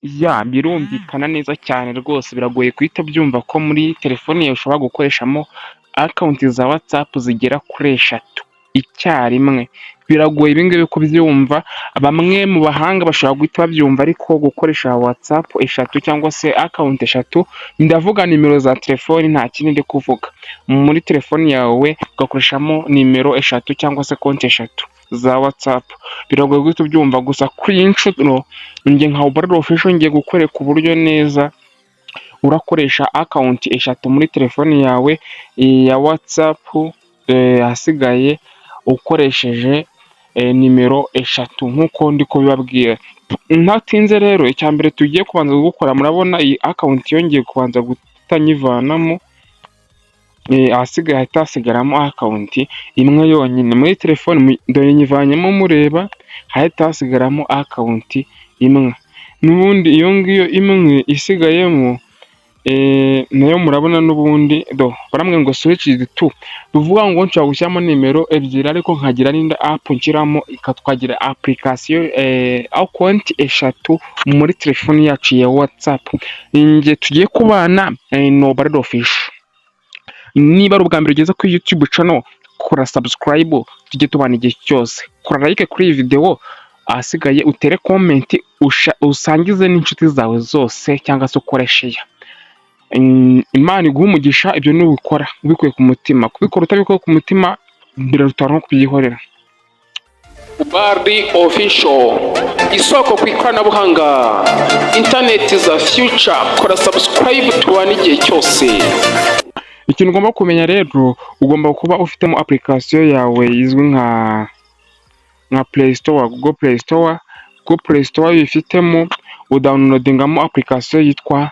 birumvikana neza cyane rwose, biragoye guhita byumva ko muri telefone yawe ushobora gukoreshamo akawunti za watsapu zigera kuri eshatu icyarimwe. Biragoye ibi ngibi kubyumva, bamwe mu bahanga bashobora guhita babyumva, ariko gukoresha watsapu eshatu cyangwa se akawunti eshatu, ndavuga nimero za telefoni nta kindi ndi kuvuga, muri telefoni yawe ugakoreshamo nimero eshatu cyangwa se konti eshatu za watsapu, biragoye guhita ubyumva. Gusa kuri iyi nshuro njye nka Ubarira Official ngiye gukwereka uburyo neza urakoresha akawunti eshatu muri telefoni yawe ya watsapu, ahasigaye ukoresheje nimero eshatu nk'uko ndi kubibabwira. Ntatinze rero, icya mbere tugiye kubanza gukora, murabona iyi akawunti yongeye kubanza guhita nyivanamo, ahasigaye hahita hasigaramo akawunti imwe yonyine muri telefoni, dore nyivanyemo mureba, hahita hasigaramo akawunti imwe, n'ubundi iyo ngiyo imwe isigayemo nayo murabona n'ubundi baramwe ngo switched to, bivuga ngo nshobora gushyiramo nimero ebyiri ariko nkagira n'indi app nshyiramo, ikatwagira application konti eshatu muri telefoni yacu ya WhatsApp. Nge tugiye kubana no Ubarira Official. Niba ari ubwa mbere ugeze kuri YouTube channel, kora subscribe, tujye tubana igihe cyose, kora like kuri iyi video, ahasigaye utere comment usangize n'inshuti zawe zose cyangwa se ukoresheje. Imana iguha umugisha ibyo nubikora ubikuye ku mutima, kubikora utabikuye ku mutima birarutana nko kubyihorera. Ubarira Official, isoko ku ikoranabuhanga, internet za future, kora subscribe tubane igihe cyose. Ikintu ugomba kumenya rero, ugomba kuba ufitemo application yawe izwi nka Play Store, Google Play Store. Google Play Store uyifitemo udownloadingamo application yitwa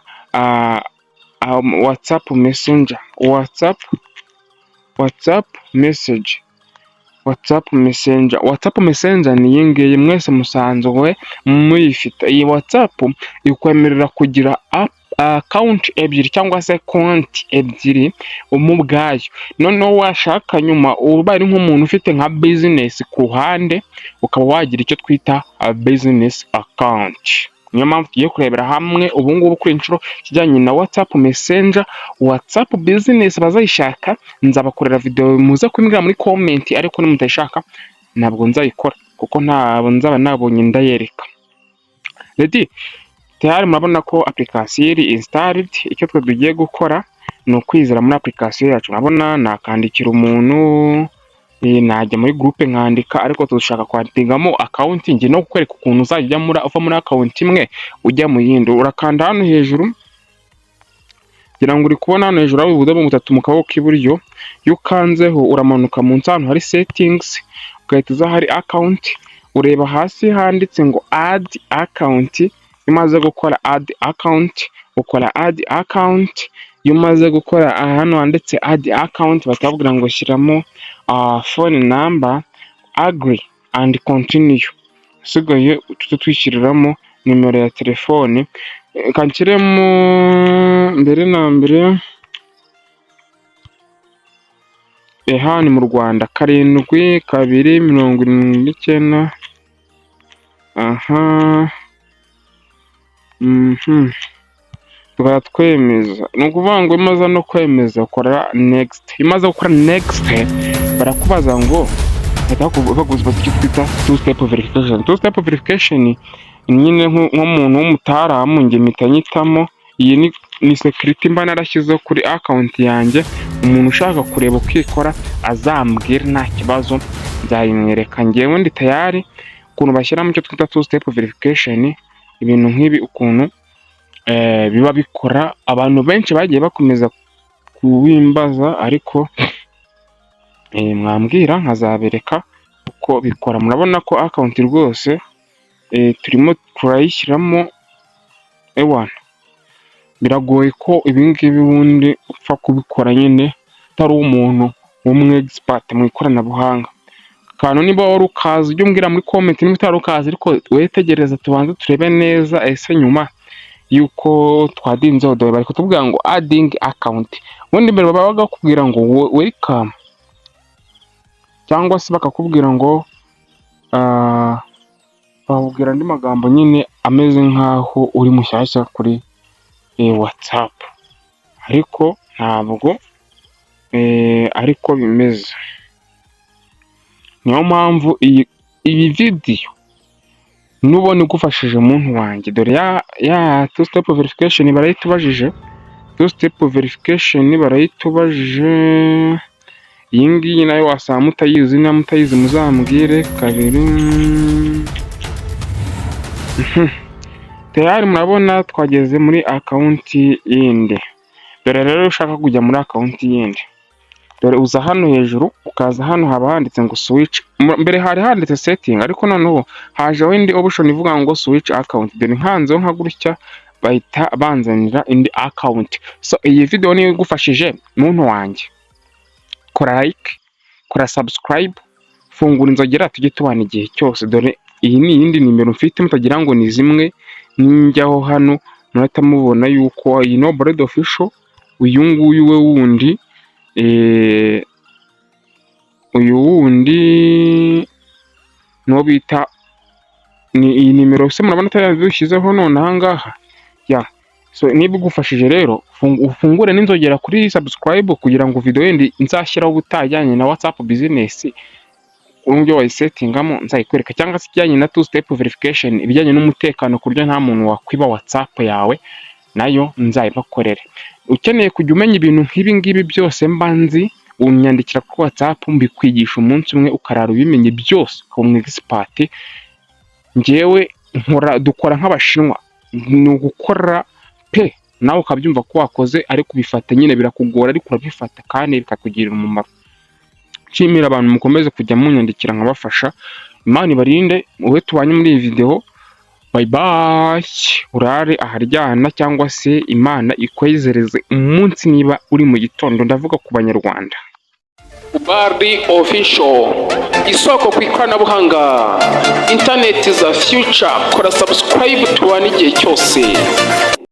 WhatsApp Messenger. WhatsApp Messenger ni iyi ngiyi mwese musanzwe muyifite. Iyi WhatsApp ikwemerera kugira akawunti ebyiri cyangwa se konti ebyiri mu bwayo. Noneho washaka nyuma uba ari nk'umuntu ufite nka business ku ruhande, ukaba wagira icyo twita business account. Niyo mpamvu tugiye kurebera hamwe ubu ngubu kuri inshuro kijyanye na WhatsApp Messenger, WhatsApp business. Bazayishaka nzabakorera video, muze kumbwira muri comment, ariko nimutayishaka ntabwo nzayikora kuko ntabwo nzaba nabonye ndayereka. Ready? Tayari murabona ko application iri installed. Icyo twe tugiye gukora ni ukwizera muri application yacu. Murabona nakandikira umuntu, najya muri groupe nkandika, ariko dushaka kwandikamo account. Nge no kukwereka ukuntu uzajya uva muri account imwe ujya mu yindi. Urakanda hano hejuru, ngira ngo uri kubona hano hejuru hari ubudomo butatu mu kaboko k'iburyo. Iyo ukanzeho uramanuka munsi hano hari settings, ugahita uza hari account, ureba hasi handitse ngo add account. Umaze gukora add account, ukora add account. Iyo umaze gukora hano handitse add account, bakavuga ngo shyiramo phone number, agree and continue. Usigaye twishyuriramo nimero ya telefone, kanshyiremo mbere na mbere hano mu Rwanda 7279. Twemeza, ni ukuvuga ngo imaze no kwemeza ukora next. Imaze gukora next, barakubaza ngo baguza icyo twita two step verification. Two step verification nyine nk'umuntu w'umutaramu nge mpita nyitamo. Iyi ni security mba narashyizeho kuri account yanjye, umuntu ushaka kureba uko ikora azambwira nta kibazo nzayimwereka. Ngewe ndi tayari ukuntu bashyiramo icyo twita two step verification. Ibintu nk'ibi ukuntu biba bikora, abantu benshi bagiye bakomeza kuwimbaza, ariko mwambwira nkazabereka uko bikora. Murabona ko account rwose turimo turayishyiramo. Biragoye ko ibi ngibi wundi upfa kubikora nyine utari umuntu w'umwe expert mu ikoranabuhanga. Kantu niba wari ukazi ujye umbwira muri comment, niba utari ukazi, ariko wetegereza tubanze turebe neza ese nyuma yuko twadinzeho dore bari kutubwira ngo adding account. Ubundi mbere baba bakubwira ngo welcome, cyangwa se bakakubwira ngo bakubwira andi magambo nyine ameze nk'aho uri mushyashya kuri WhatsApp, ariko ntabwo ariko bimeze. Niyo mpamvu iyi video nubona igufashije muntu wanjye, dore ya two step verification barayitubajije, iyi ngiyi nayo wasanga mutayizi, niba mutayizi muzambwire kabiri. Tayari murabona twageze muri akawunti yindi. Dore rero ushaka kujya muri akawunti yindi, dore uza hano hejuru, ukaza hano haba handitse ngo switch. Mbere hari handitse setting, ariko noneho hajeho indi option ivuga ngo switch account. Dore nkanzeho nka gutya bahita banzanira indi account. So iyi video niyo igufashije muntu wanjye, kora like, kora subscribe, fungura inzogera tujye tubana igihe cyose. Dore iyi ni iyindi nimero mfite, mutagira ngo ni zimwe, ninjyaho hano murahita mubona yuko iyi no Bored Official, uyu nguyu we wundi uyu wundi no bita ni iyi nimero se murabona tayazishyizeho none ahangaha ya. So niba igufashije rero ufungure n'inzogera kuri subscribe kugira ngo video yendi nzashyiraho ubutajyanye na WhatsApp business uburyo wayisetingamo nzayikwereka, cyangwa se ijyanye na two step verification, ibijyanye n'umutekano ku buryo nta muntu wakwiba WhatsApp yawe, nayo nzayibakorere. Ukeneye kujya umenya ibintu nk'ibi ngibi byose mbanzi, unyandikira kuri WhatsApp mbikwigisha umunsi umwe ukarara ubimenye byose, ukaba umu expert. Njyewe dukora nk'Abashinwa, ni ugukora pe nawe ukabyumva ko wakoze, ariko ubifata nyine birakugora, ariko urabifata kandi bikakugirira umumaro. Nshimira abantu mukomeze kujya munyandikira nkabafasha. Imana ibarinde, wowe tubanye muri iyi video. Bye bye, urare aharyana, cyangwa se Imana ikwezereze umunsi niba uri mu gitondo, ndavuga ku Banyarwanda. Bored Official, isoko ku ikoranabuhanga, internet za future. Kora subscribe tubane igihe cyose.